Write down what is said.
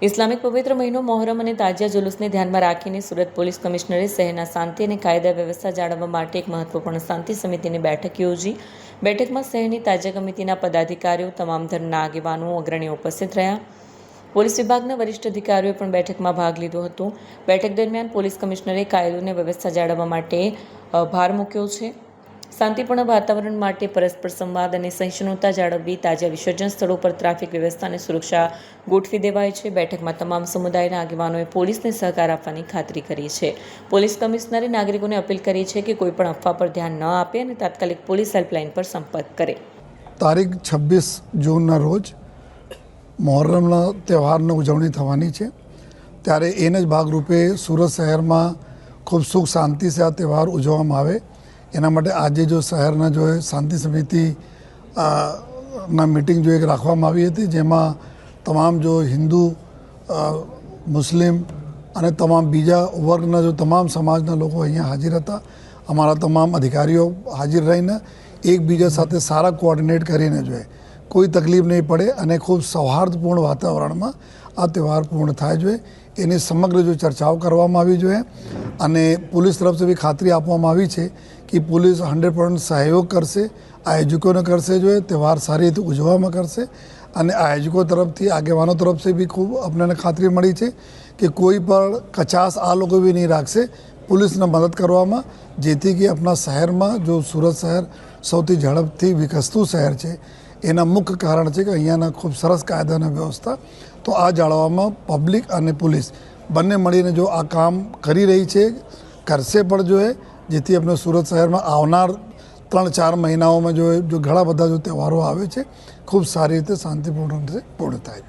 Islamic પવિત્ર મહિનો મોહરમ અને તાજિયા જુલુસને ધ્યાનમાં રાખીને સુરત પોલીસ કમિશનરે શહેરના શાંતિ અને કાયદા વ્યવસ્થા જાળવવા માટે એક મહત્વપૂર્ણ શાંતિ સમિતિની બેઠક યોજી। બેઠકમાં શહેરની તાજિયા કમિટીના પદાધિકારીઓ, તમામ ધર્મના આગેવાનો, અગ્રણીઓ ઉપસ્થિત રહ્યા। પોલીસ વિભાગના વરિષ્ઠ અધિકારીઓએ પણ બેઠકમાં ભાગ લીધો હતો। બેઠક દરમિયાન પોલીસ કમિશનરે કાયદો અને વ્યવસ્થા જાળવવા માટે ભાર મૂક્યો છે। શાંતિપૂર્ણ વાતાવરણ માટે પરસ્પર સંવાદ અને સહિષ્ણુતા જાળવવી, તાજિયા વિસર્જન સ્થળો પર ટ્રાફિક વ્યવસ્થા અને સુરક્ષા ગોઠવી દેવાઈ છે। બેઠકમાં તમામ સમુદાયના આગેવાનોએ પોલીસને સહકાર આપવાની ખાતરી કરી છે। પોલીસ કમિશનરે નાગરિકોને અપીલ કરી છે કે કોઈ પણ અફવા પર ધ્યાન ન આપે અને તાત્કાલિક પોલીસ હેલ્પલાઇન પર સંપર્ક કરે। તારીખ 26 જૂનના રોજ મોહરમના તહેવારની ઉજવણી થવાની છે, ત્યારે એને જ ભાગરૂપે સુરત શહેરમાં ખૂબ સુખ શાંતિથી આ તહેવાર ઉજવવામાં આવે એના માટે આજે જો શહેરના જો શાંતિ સમિતિ ના મીટિંગ જો એક રાખવામાં આવી હતી, જેમાં તમામ જો હિન્દુ, મુસ્લિમ અને તમામ બીજા વર્ગના જો તમામ સમાજના લોકો અહીંયા હાજર હતા। અમારા તમામ અધિકારીઓ હાજર રહીને એકબીજા સાથે સારા કોઓર્ડિનેટ કરીને જોઈએ કોઈ તકલીફ નહીં પડે અને ખૂબ સૌહાર્દપૂર્ણ વાતાવરણમાં આ તહેવાર પૂર્ણ થાય જોઈએ એની સમગ્ર જો ચર્ચાઓ કરવામાં આવી જોઈએ। અને પોલીસ તરફથી બી ખાતરી આપવામાં આવી છે કે પોલીસ 100% સહયોગ કરશે, આયોજકોને કરશે જોઈએ, તહેવાર સારી રીતે ઉજવવામાં કરશે। અને આયોજકો તરફથી, આગેવાનો તરફથી બી ખૂબ આપણને ખાતરી મળી છે કે કોઈ પણ કચાશ આ લોકો બી નહીં રાખશે પોલીસને મદદ કરવામાં, જેથી કે આપણા શહેરમાં જો સુરત શહેર સૌથી ઝડપથી વિકસતું શહેર છે એના મુખ્ય કારણ છે કે અહીંયાના ખૂબ સરસ કાયદાની વ્યવસ્થા તો આ જાળવવામાં પબ્લિક અને પોલીસ બંને મળીને જો આ કામ કરી રહી છે, કરશે પણ જોઈએ, જેથી આપણે સુરત શહેરમાં આવનાર 3-4 મહિનાઓમાં જો ઘણા બધા જો તહેવારો આવે છે ખૂબ સારી રીતે શાંતિપૂર્ણ રીતે પૂર્ણ થાય।